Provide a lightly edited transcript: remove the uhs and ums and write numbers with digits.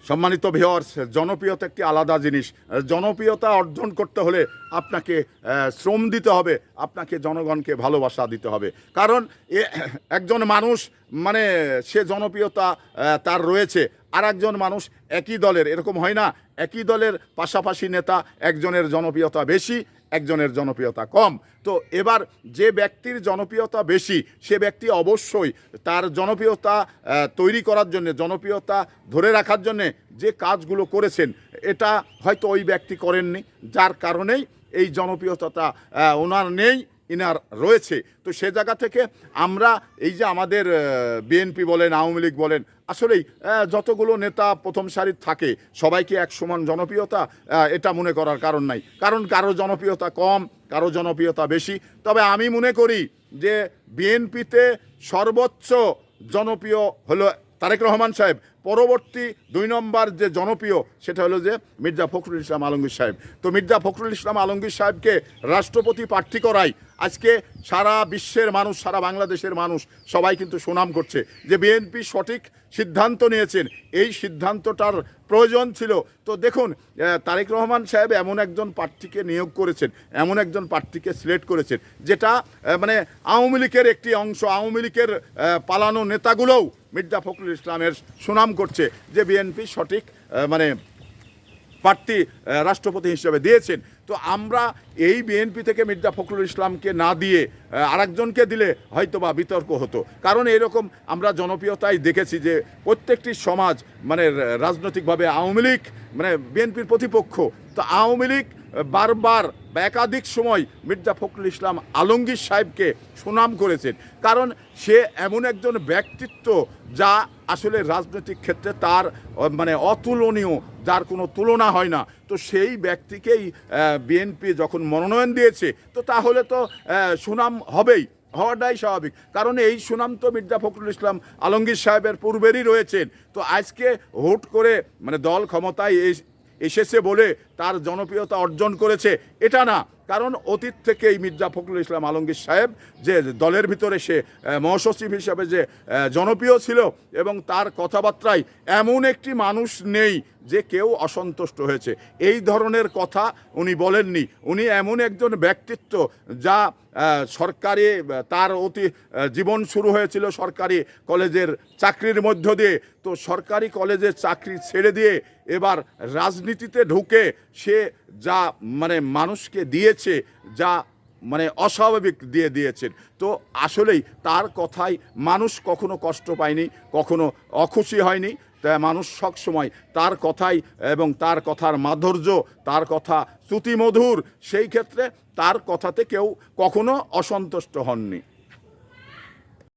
সম্মানিত ভিউয়ার্স, জনপ্রিয়তা একটি আলাদা জিনিস। জনপ্রিয়তা অর্জন করতে হলে আপনাকে শ্রম দিতে হবে, আপনাকে জনগণকে ভালোবাসা দিতে হবে। কারণ একজন মানুষ মানে সে জনপ্রিয়তা তার রয়েছে, আর একজন মানুষ একই দলের, এরকম হয় না, একই দলের পাশাপাশি নেতা একজনের জনপ্রিয়তা বেশি, একজনের জনপ্রিয়তা কম। তো এবার যে ব্যক্তির জনপ্রিয়তা বেশি সে ব্যক্তি অবশ্যই তার জনপ্রিয়তা তৈরি করার জন্য, জনপ্রিয়তা ধরে রাখার জন্যে যে কাজগুলো করেছেন এটা হয়তো ওই ব্যক্তি করেননি, যার কারণেই এই জনপ্রিয়তাটা ওনার নেই, ইনার রয়েছে। তো সে জায়গা থেকে আমরা এই যে আমাদের বিএনপি বলেন, আওয়ামী লীগ বলেন, আসলেই যতগুলো নেতা প্রথম সারির থাকে সবাইকে এক সমান জনপ্রিয়তা এটা মনে করার কারণ নাই। কারণ কারো জনপ্রিয়তা কম, কারো জনপ্রিয়তা বেশি। তবে আমি মনে করি যে বিএনপিতে সর্বোচ্চ জনপ্রিয় হলো তারেক রহমান সাহেব। পরবর্তী 2 নম্বর যে জনপ্রিয় সেটা হলো যে মির্জা ফখরুল ইসলাম আলমগীর সাহেব। তো মির্জা ফখরুল ইসলাম আলমগীর সাহেবকে রাষ্ট্রপতি প্রার্থী করায় আজকে সারা বিশ্বের মানুষ, সারা বাংলাদেশের মানুষ সবাই কিন্তু সুনাম করছে যে বিএনপি সঠিক সিদ্ধান্ত নিয়েছেন, এই সিদ্ধান্তটার প্রয়োজন ছিল। তো দেখুন, তারেক রহমান সাহেব এমন একজন প্রার্থীকে নিয়োগ করেছেন, এমন একজন প্রার্থীকে সিলেক্ট করেছেন যেটা মানে আওয়ামী লীগের একটি অংশ, আওয়ামী লীগের পালানো নেতাগুলোও মির্জা ফখরুল ইসলামের সুনাম করছে যে বিএনপি সঠিক মানে প্রার্থী রাষ্ট্রপতি হিসেবে দিয়েছেন। তো আমরা এই বিএনপি থেকে মির্জা ফখরুল ইসলামকে না দিয়ে আরেকজনকে দিলে হয়তো বা বিতর্ক হতো। কারণ এরকম আমরা জনপ্রিয়তায় দেখেছি যে প্রত্যেকটি সমাজ মানে রাজনৈতিকভাবে আওয়ামী লীগ মানে বিএনপির প্রতিপক্ষ, তো আওয়ামী লীগ বারবার বা একাধিক সময় মির্জা ফখরুল ইসলাম আলমগীর সাহেবকে সুনাম করেছেন। কারণ সে এমন একজন ব্যক্তিত্ব যা আসলে রাজনৈতিক ক্ষেত্রে তার মানে অতুলনীয়, যার কোনো তুলনা হয় না। তো সেই ব্যক্তিকেই বিএনপি যখন মনোনয়ন দিয়েছে তো তাহলে তো সুনাম হবেই, হওয়াটাই স্বাভাবিক। কারণ এই সুনাম তো মির্জা ফখরুল ইসলাম আলমগীর সাহেবের পূর্বেরই রয়েছেন। তো আজকে হুট করে মানে দল ক্ষমতায় এসেছে বলে তার জনপ্রিয়তা অর্জন করেছে এটা না। কারণ অতীত থেকেই মির্জা ফখরুল ইসলাম আলমগীর সাহেব যে দলের ভিতরে সে মহাসচিব হিসাবে যে জনপ্রিয় ছিল এবং তার কথাবার্তায় এমন একটি মানুষ নেই যে কেউ অসন্তুষ্ট হয়েছে, এই ধরনের কথা উনি বলেননি। উনি এমন একজন ব্যক্তিত্ব যা সরকারি তার জীবন শুরু হয়েছিল সরকারি কলেজের চাকরির মধ্য দিয়ে। তো সরকারি কলেজের চাকরি ছেড়ে দিয়ে এবার রাজনীতিতে ঢুকে সে যা মানে মানুষকে দিয়েছে, যা মানে অস্বাভাবিক দিয়েছেন। তো আসলেই তার কথায় মানুষ কখনো কষ্ট পায়নি, কখনো অখুশি হয়নি। তাই মানুষ সবসময় তার কথাই এবং তার কথার মাধুর্য, তার কথা শ্রুতিমধুর, সেই ক্ষেত্রে তার কথাতে কেউ কখনো অসন্তুষ্ট হননি।